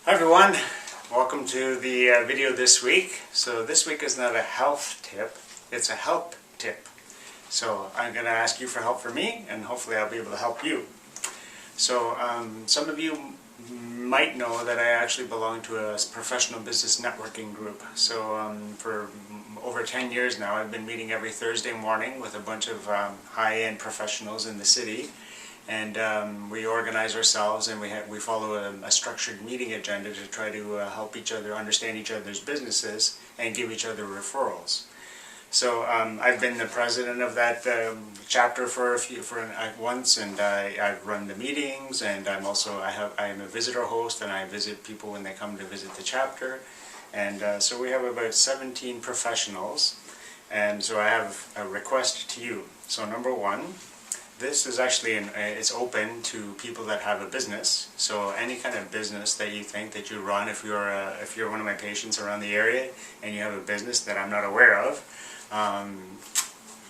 Hi everyone, welcome to the video this week. So this week is not a health tip, it's a help tip. So I'm going to ask you for help for me, and hopefully I'll be able to help you. So some of you might know that I actually belong to a professional business networking group. So for over 10 years now I've been meeting every Thursday morning with a bunch of high-end professionals in the city. And we organize ourselves, and we follow a structured meeting agenda to try to help each other understand each other's businesses and give each other referrals. So I've been the president of that chapter for once, and I've run the meetings, and I am a visitor host, and I visit people when they come to visit the chapter. And so we have about 17 professionals, and so I have a request to you. So number one, this is actually it's open to people that have a business. So any kind of business that you think that you run, if you're one of my patients around the area and you have a business that I'm not aware of,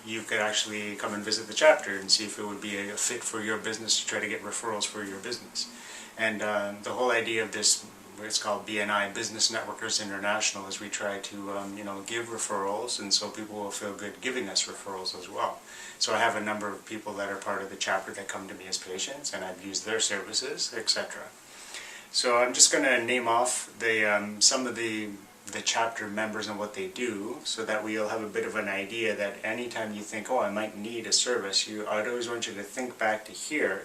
you could actually come and visit the chapter and see if it would be a fit for your business to try to get referrals for your business. And the whole idea of this, it's called BNI, Business Networkers International, is we try to give referrals, and so people will feel good giving us referrals as well. So I have a number of people that are part of the chapter that come to me as patients, and I've used their services, etc. So I'm just going to name off some of the chapter members and what they do, so that we'll have a bit of an idea that anytime you think, oh, I might need a service, I'd always want you to think back to here.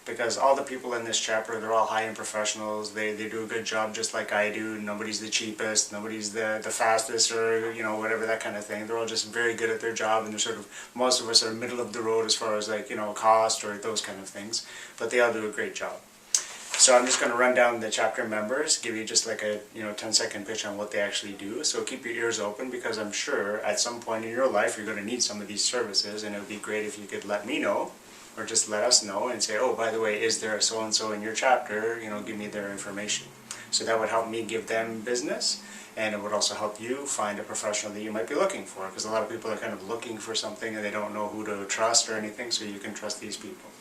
Because all the people in this chapter, they're all high-end professionals. They do a good job just like I do. Nobody's the cheapest, nobody's the fastest, or whatever, that kind of thing. They're all just very good at their job, and they're most of us are middle of the road as far as cost or those kind of things. But they all do a great job. So I'm just going to run down the chapter members, give you just like a 10-second pitch on what they actually do. So keep your ears open, because I'm sure at some point in your life you're going to need some of these services, and it would be great if you could let me know, or just let us know and say, oh, by the way, is there a so-and-so in your chapter? Give me their information. So that would help me give them business, and it would also help you find a professional that you might be looking for, because a lot of people are kind of looking for something and they don't know who to trust or anything, so you can trust these people.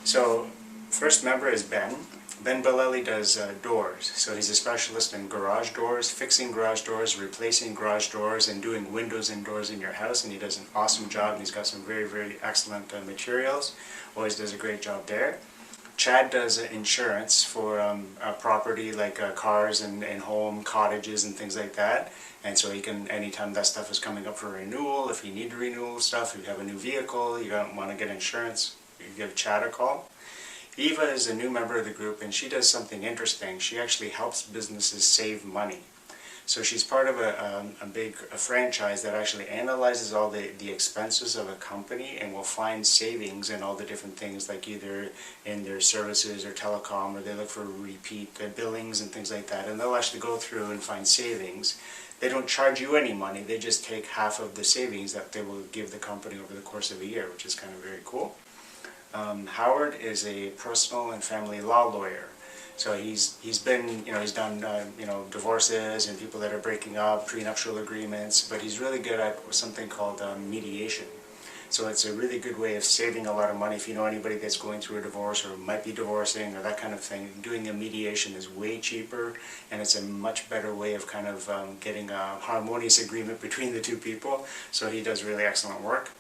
So first member is Ben. Ben Bolelli does doors. So he's a specialist in garage doors, fixing garage doors, replacing garage doors, and doing windows and doors in your house. And he does an awesome job, and he's got some very, very excellent materials. Always does a great job there. Chad does insurance for property like cars and home, cottages and things like that. And so he can, anytime that stuff is coming up for renewal, if you need renewal stuff, if you have a new vehicle, you don't want to get insurance, you give Chad a call. Eva is a new member of the group, and she does something interesting. She actually helps businesses save money. So she's part of a big franchise that actually analyzes all the expenses of a company, and will find savings in all the different things, like either in their services or telecom, or they look for repeat billings and things like that. And they'll actually go through and find savings. They don't charge you any money, they just take half of the savings that they will give the company over the course of a year, which is kind of very cool. Howard is a personal and family law lawyer. So he's been, he's done, divorces and people that are breaking up, prenuptial agreements, but he's really good at something called mediation. So it's a really good way of saving a lot of money. If you know anybody that's going through a divorce or might be divorcing or that kind of thing, doing a mediation is way cheaper, and it's a much better way of kind of getting a harmonious agreement between the two people. So he does really excellent work.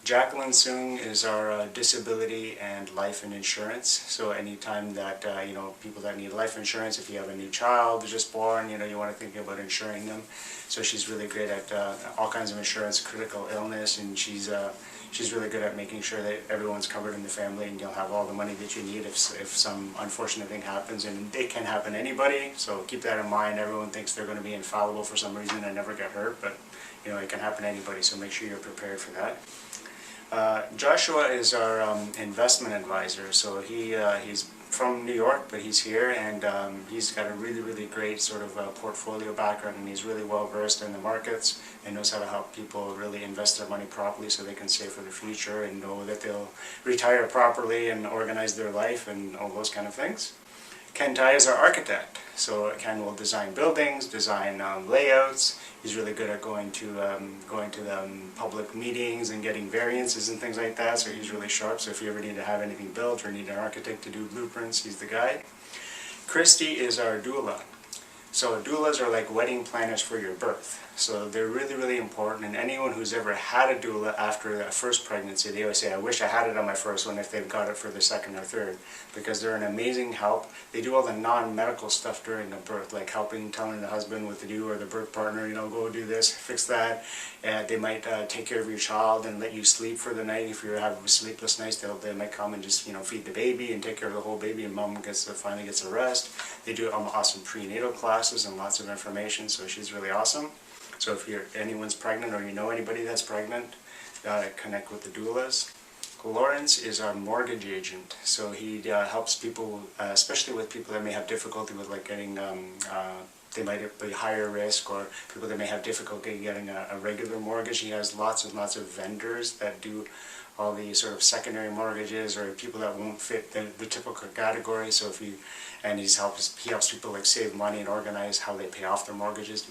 Jacqueline Soong is our disability and life and insurance. So anytime that, people that need life insurance, if you have a new child who's just born, you want to think about insuring them. So she's really great at all kinds of insurance, critical illness, and she's really good at making sure that everyone's covered in the family, and you'll have all the money that you need if some unfortunate thing happens, and it can happen to anybody. So keep that in mind. Everyone thinks they're going to be infallible for some reason and never get hurt, but it can happen to anybody, so make sure you're prepared for that. Joshua is our investment advisor. So he's from New York, but he's here, and he's got a really, really great sort of portfolio background, and he's really well versed in the markets and knows how to help people really invest their money properly so they can save for the future and know that they'll retire properly and organize their life and all those kind of things. Ken Tai is our architect. So Ken will design buildings, design layouts. He's really good at going to the public meetings and getting variances and things like that. So he's really sharp. So if you ever need to have anything built or need an architect to do blueprints, he's the guy. Christy is our doula. So doulas are like wedding planners for your birth. So they're really, really important, and anyone who's ever had a doula after a first pregnancy, they always say, I wish I had it on my first one if they've got it for the second or third, because they're an amazing help. They do all the non-medical stuff during a birth, like telling the husband what to do, or the birth partner, go do this, fix that. They might take care of your child and let you sleep for the night. If you have sleepless nights, they might come and just feed the baby and take care of the whole baby, and mom finally gets a rest. They do awesome prenatal classes and lots of information, so she's really awesome. So if anyone's pregnant or you know anybody that's pregnant, connect with the doulas. Lawrence is our mortgage agent, so he helps people, especially with people that may have difficulty with getting, they might be higher risk, or people that may have difficulty getting a regular mortgage. He has lots and lots of vendors that do all the sort of secondary mortgages, or people that won't fit the typical category. So he helps people save money and organize how they pay off their mortgages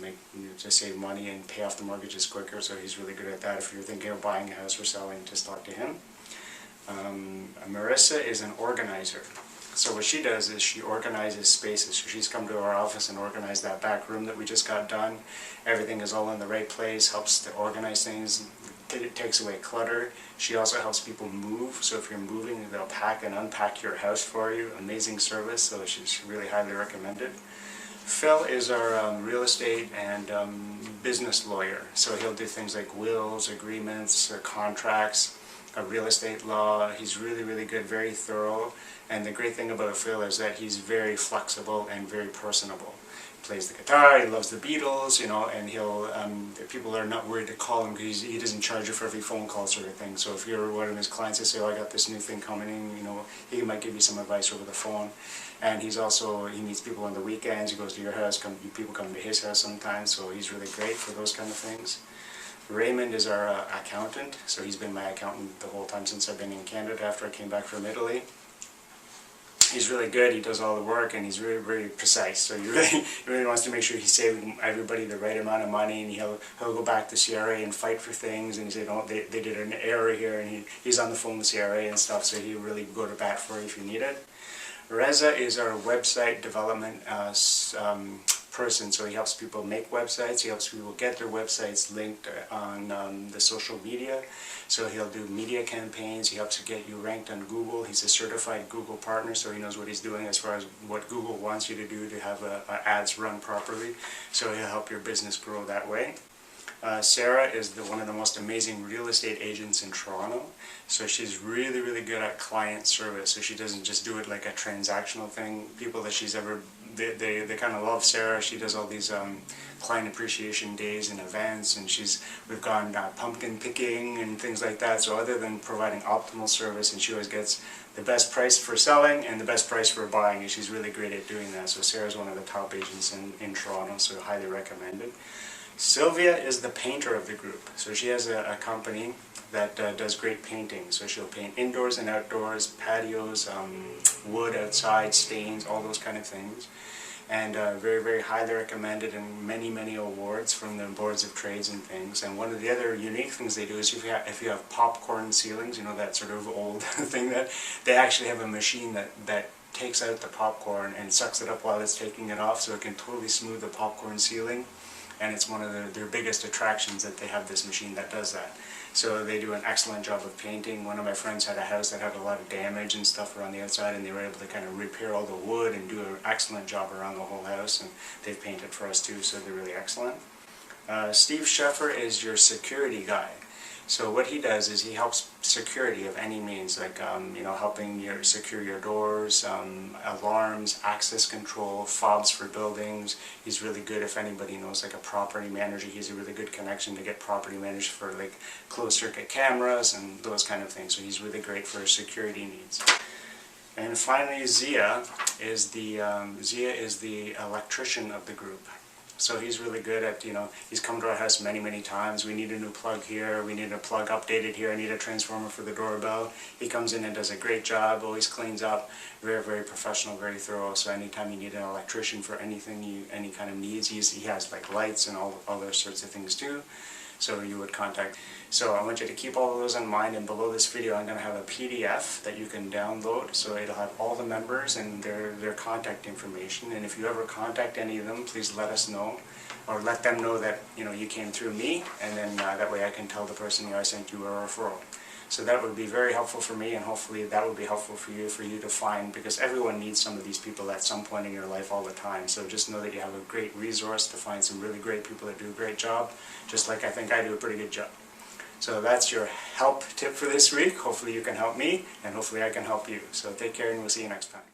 to save money and pay off the mortgages quicker. So he's really good at that. If you're thinking of buying a house or selling, just talk to him. Marissa is an organizer. So what she does is she organizes spaces. So she's come to our office and organized that back room that we just got done. Everything is all in the right place, helps to organize things. It takes away clutter. She also helps people move. So if you're moving, they'll pack and unpack your house for you. Amazing service, so she's really highly recommended. Phil is our real estate and business lawyer. So he'll do things like wills, agreements, contracts, real estate law. He's really, really good, very thorough. And the great thing about Phil is that he's very flexible and very personable. He plays the guitar, he loves the Beatles, and he'll, people are not worried to call him because he doesn't charge you for every phone call sort of thing. So if you're one of his clients that say, I got this new thing coming in, he might give you some advice over the phone. And he meets people on the weekends, he goes to your house, people come to his house sometimes, so he's really great for those kind of things. Raymond is our accountant, so he's been my accountant the whole time since I've been in Canada after I came back from Italy. He's really good, he does all the work, and he's really, very precise, so he really wants to make sure he's saving everybody the right amount of money, and he'll go back to CRA and fight for things, and he said, they did an error here, and he's on the phone with CRA and stuff, so he'll really go to bat for you if you need it. Reza is our website development person, so he helps people make websites, he helps people get their websites linked on the social media, so he'll do media campaigns, he helps get you ranked on Google. He's a certified Google partner, so he knows what he's doing as far as what Google wants you to do to have ads run properly, so he'll help your business grow that way. Sarah is one of the most amazing real estate agents in Toronto. So she's really, really good at client service. So she doesn't just do it like a transactional thing. People that she's ever, they kind of love Sarah. She does all these client appreciation days and events, and we've gone pumpkin picking and things like that. So other than providing optimal service, and she always gets the best price for selling and the best price for buying, and she's really great at doing that. So Sarah's one of the top agents in Toronto, so highly recommended. Silvia is the painter of the group. So she has a company that does great painting. So she'll paint indoors and outdoors, patios, wood outside, stains, all those kind of things. And very, very highly recommended, and many, many awards from the boards of trades and things. And one of the other unique things they do is if you have popcorn ceilings, that sort of old thing, that they actually have a machine that takes out the popcorn and sucks it up while it's taking it off, so it can totally smooth the popcorn ceiling. And it's one of their biggest attractions that they have this machine that does that. So they do an excellent job of painting. One of my friends had a house that had a lot of damage and stuff around the outside, and they were able to kind of repair all the wood and do an excellent job around the whole house, and they've painted for us too, so they're really excellent. Steve Sheffer is your security guy. So what he does is he helps security of any means, like helping secure your doors, alarms, access control, fobs for buildings. He's really good if anybody knows like a property manager. He's a really good connection to get property managed for like closed circuit cameras and those kind of things. So he's really great for security needs. And finally, Zia is the electrician of the group. So he's really good at, he's come to our house many, many times. We need a new plug here, we need a plug updated here, I need a transformer for the doorbell. He comes in and does a great job, always cleans up, very, very professional, very thorough. So anytime you need an electrician for anything, any kind of needs, he has like lights and all those sorts of things too. So you would contact. So I want you to keep all of those in mind, and below this video I'm going to have a PDF that you can download, so it'll have all the members and their contact information. And if you ever contact any of them, please let us know, or let them know that you came through me, and then that way I can tell the person I sent you a referral. So that would be very helpful for me, and hopefully that would be helpful for you to find, because everyone needs some of these people at some point in your life all the time. So just know that you have a great resource to find some really great people that do a great job, just like I think I do a pretty good job. So that's your help tip for this week. Hopefully you can help me, and hopefully I can help you. So take care, and we'll see you next time.